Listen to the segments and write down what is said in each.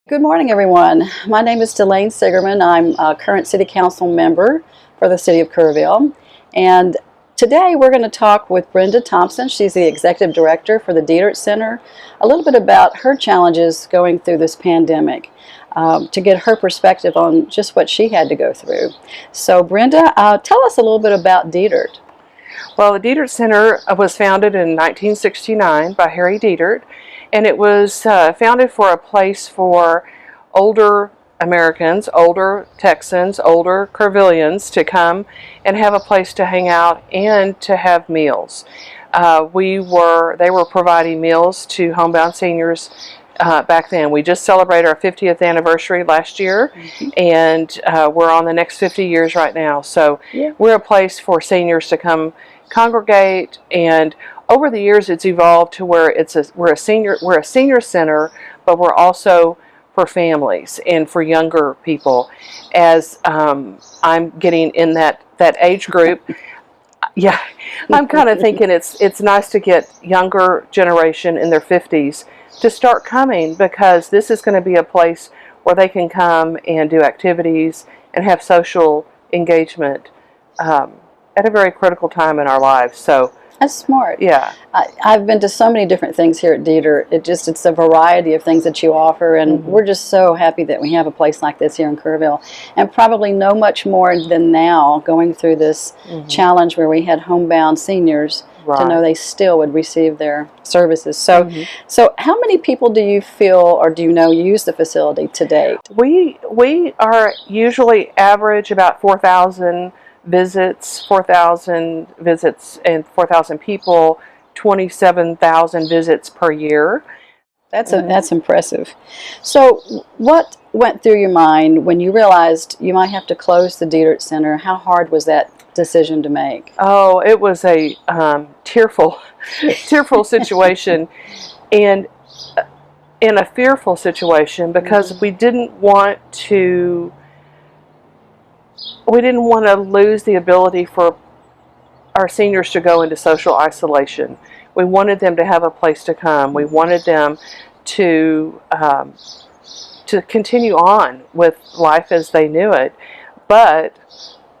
Good morning, everyone. My name is Delayne Sigerman. I'm a current City Council member for the City of Kerrville. And today we're going to talk with Brenda Thompson. She's the Executive Director for the Dietert Center. A little bit about her challenges going through this pandemic, to get her perspective on just what she had to go through. So Brenda, tell us a little bit about Dietert. Well, the Dietert Center was founded in 1969 by Harry Dietert, and it was founded for a place for older Americans, older Texans, older Kerrvillians to come and have a place to hang out and to have meals. They were providing meals to homebound seniors back then. We just celebrated our 50th anniversary last year, and we're on the next 50 years right now. So we're a place for seniors to come congregate, and over the years it's evolved to where we're a senior center, but we're also for families and for younger people. As I'm getting in that age group, yeah, I'm kind of thinking it's nice to get younger generation in their 50s to start coming, because this is going to be a place where they can come and do activities and have social engagement at a very critical time in our lives. So that's smart. Yeah. I've been to so many different things here at Dietert. It's a variety of things that you offer, and we're just so happy that we have a place like this here in Kerrville, and probably know much more than now going through this challenge where we had homebound seniors to know they still would receive their services. So, so how many people do you feel or do you know use the facility to date? We are usually average about 4,000 visits, 4,000 visits and 4,000 people, 27,000 visits per year. That's impressive. So what went through your mind when you realized you might have to close the Dietert Center? How hard was that decision to make? Oh, it was a tearful situation, and in a fearful situation, because we didn't want to lose the ability for our seniors to go into social isolation. We wanted them to have a place to come. We wanted them to continue on with life as they knew it, but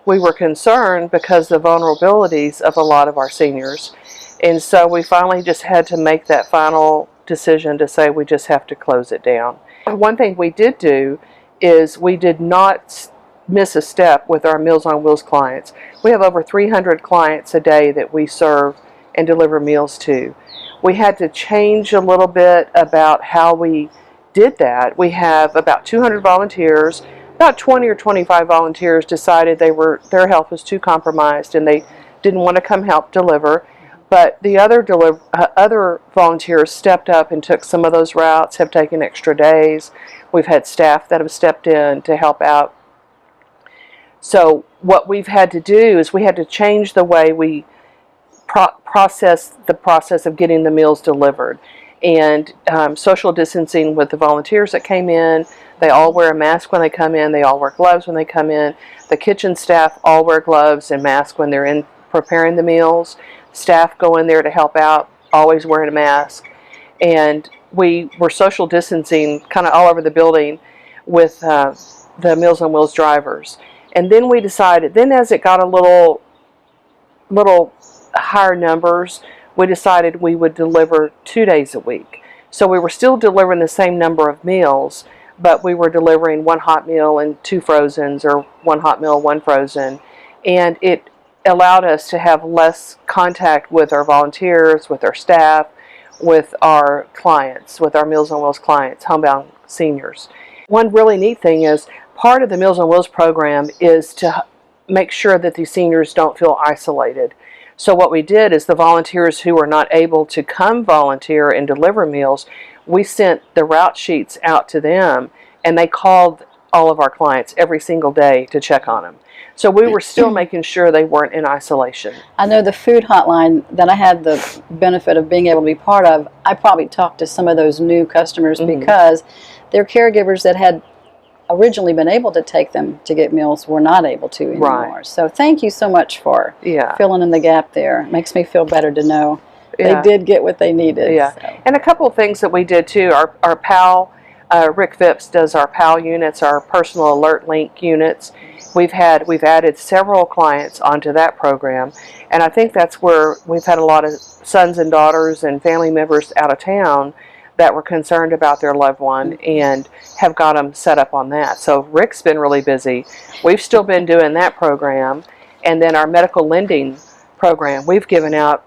we were concerned because of the vulnerabilities of a lot of our seniors, and so we finally just had to make that final decision to say we just have to close it down. One thing we did do is we did not miss a step with our Meals on Wheels clients. We have over 300 clients a day that we serve and deliver meals to. We had to change a little bit about how we did that. We have about 200 volunteers. About 20 or 25 volunteers decided their health was too compromised and they didn't want to come help deliver. But the other volunteers stepped up and took some of those routes, have taken extra days. We've had staff that have stepped in to help out. So what we've had to do is we had to change the way we process of getting the meals delivered, and social distancing with the volunteers that came in. They all wear a mask when they come in. They all wear gloves when they come in. The kitchen staff all wear gloves and masks when they're in preparing the meals. Staff go in there to help out, always wearing a mask. And we were social distancing kind of all over the building with the Meals on Wheels drivers. And then we decided, then as it got a little higher numbers, we decided we would deliver 2 days a week. So we were still delivering the same number of meals, but we were delivering one hot meal and 2 frozens, or one hot meal, 1 frozen. And it allowed us to have less contact with our volunteers, with our staff, with our clients, with our Meals on Wheels clients, homebound seniors. One really neat thing is, part of the Meals on Wheels program is to make sure that these seniors don't feel isolated. So what we did is the volunteers who were not able to come volunteer and deliver meals, we sent the route sheets out to them, and they called all of our clients every single day to check on them. So we were still making sure they weren't in isolation. I know the food hotline that I had the benefit of being able to be part of, I probably talked to some of those new customers because they're caregivers that had originally been able to take them to get meals were not able to anymore. So thank you so much for filling in the gap there. It makes me feel better to know they did get what they needed. So. And a couple of things that we did too, our PAL Rick Phipps does our PAL units, our personal alert link units. We've added several clients onto that program, and I think that's where we've had a lot of sons and daughters and family members out of town that were concerned about their loved one and have got them set up on that. So Rick's been really busy. We've still been doing that program, and then our medical lending program, we've given out,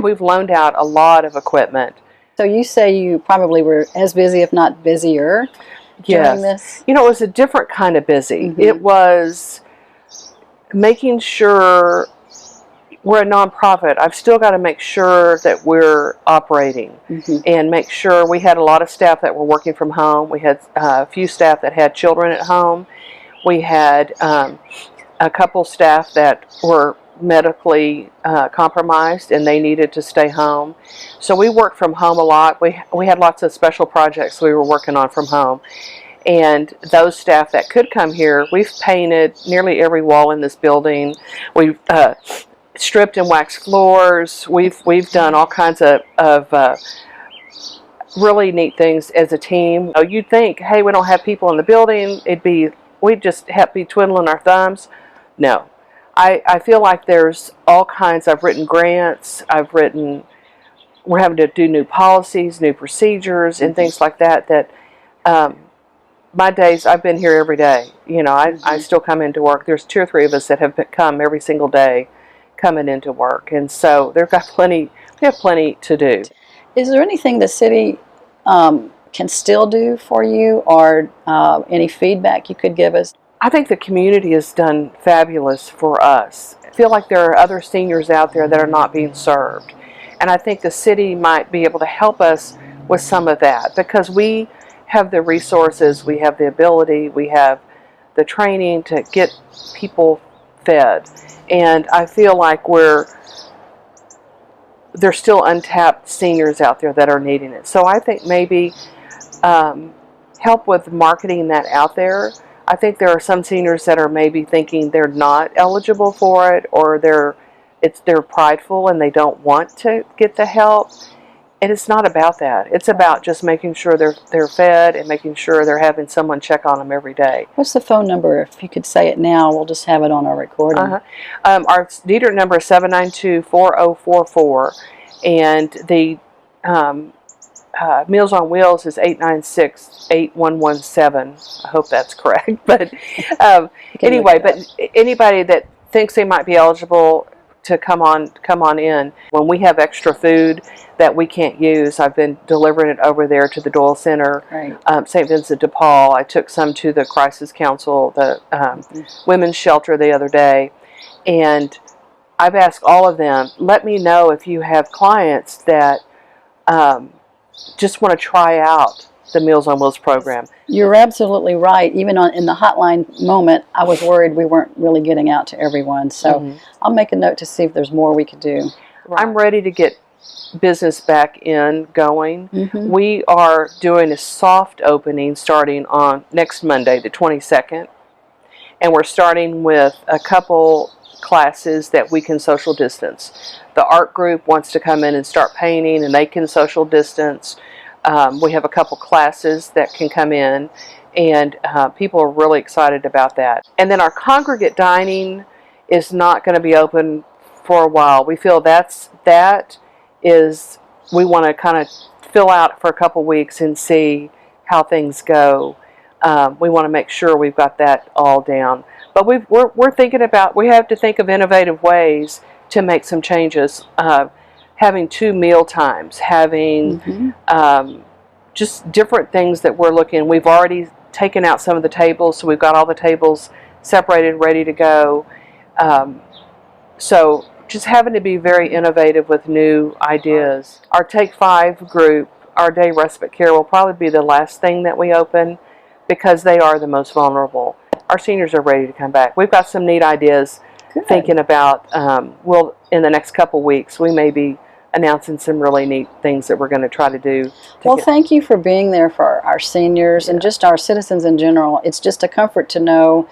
we've loaned out a lot of equipment. So you say you probably were as busy, if not busier, during this? You know, it was a different kind of busy. Mm-hmm. It was making sure we're a nonprofit. I've still got to make sure that we're operating and make sure we had a lot of staff that were working from home. We had a few staff that had children at home. We had a couple staff that were medically compromised and they needed to stay home. So we worked from home a lot. We had lots of special projects we were working on from home. And those staff that could come here, we've painted nearly every wall in this building. We've stripped and waxed floors. We've done all kinds of really neat things as a team. You'd think, hey, we don't have people in the building. We'd just be twiddling our thumbs. No. I feel like there's all kinds. I've written grants. We're having to do new policies, new procedures, and things like that. My days, I've been here every day. You know, I still come into work. There's 2 or 3 of us that have come every single day coming into work. And so we have plenty to do. Is there anything the city can still do for you, or any feedback you could give us? I think the community has done fabulous for us. I feel like there are other seniors out there that are not being served. And I think the city might be able to help us with some of that, because we have the resources, we have the ability, we have the training to get people fed. And I feel like there's still untapped seniors out there that are needing it. So I think maybe help with marketing that out there. I think there are some seniors that are maybe thinking they're not eligible for it, or they're prideful and they don't want to get the help. And it's not about that. It's about just making sure they're fed and making sure they're having someone check on them every day. What's the phone number? If you could say it now, we'll just have it on our recording. Our Dietert number is 792-4044, and the Meals on Wheels is 896-8117. I hope that's correct. But anyway, but anybody that thinks they might be eligible to come on in. When we have extra food that we can't use, I've been delivering it over there to the Dietert Center, right. St. Vincent de Paul. I took some to the Crisis Council, the Women's Shelter the other day, and I've asked all of them, let me know if you have clients that just want to try out the Meals on Wheels program. You're absolutely right. Even in the hotline moment, I was worried we weren't really getting out to everyone. So I'll make a note to see if there's more we could do. Right. I'm ready to get business back going. We are doing a soft opening starting on next Monday, the 22nd. And we're starting with a couple classes that we can social distance. The art group wants to come in and start painting, and they can social distance. We have a couple classes that can come in, and people are really excited about that. And then our congregate dining is not going to be open for a while. We feel we want to kind of fill out for a couple weeks and see how things go. We want to make sure we've got that all down. But we're thinking about, we have to think of innovative ways to make some changes. Having 2 meal times, having just different things that we're looking. We've already taken out some of the tables, so we've got all the tables separated, ready to go. So just having to be very innovative with new ideas. Our Take 5 group, our day respite care, will probably be the last thing that we open, because they are the most vulnerable. Our seniors are ready to come back. We've got some neat ideas. Good. Thinking about, in the next couple weeks, we may be announcing some really neat things that we're going to try to do. Well, thank you for being there for our seniors and just our citizens in general. It's just a comfort to know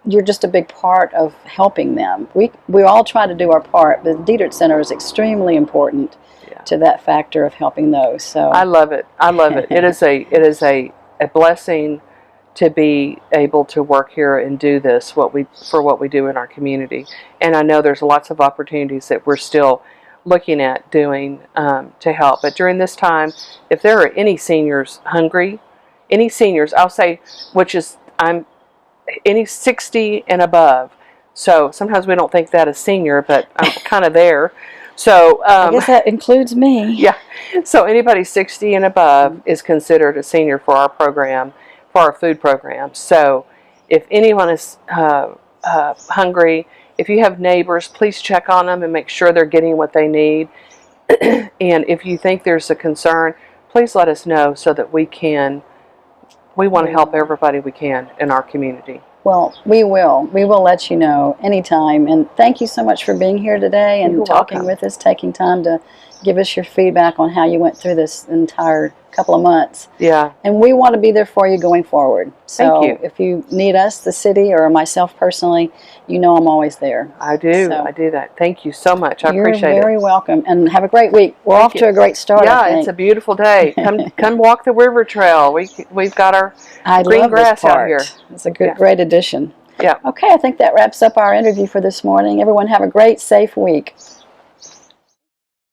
you're just a big part of helping them. We all try to do our part, but the Dietert Center is extremely important to that factor of helping those. So I love it. I love it. It is a blessing to be able to work here and do this for what we do in our community. And I know there's lots of opportunities that we're still looking at doing to help. But during this time, if there are any seniors hungry, any seniors, I'll say, any 60 and above. So sometimes we don't think that a senior, but I'm kind of there. So I guess that includes me. yeah. So anybody 60 and above is considered a senior for our program, for our food program. So if anyone is hungry, if you have neighbors, please check on them and make sure they're getting what they need. And if you think there's a concern, please let us know so that we want to help everybody we can in our community. Well, we will let you know anytime. And thank you so much for being here today and talking with us, taking time to give us your feedback on how you went through this entire couple of months. Yeah. And we want to be there for you going forward. So Thank you. if you need us, the city, or myself personally, you know I'm always there. I do. So, I do that. Thank you so much. I appreciate it. You're very welcome. And have a great week. We're off to a great start, Yeah, I think. it's a beautiful day. Come walk the river trail. We've got our green grass out here. It's a great addition. Yeah. Okay, I think that wraps up our interview for this morning. Everyone have a great, safe week.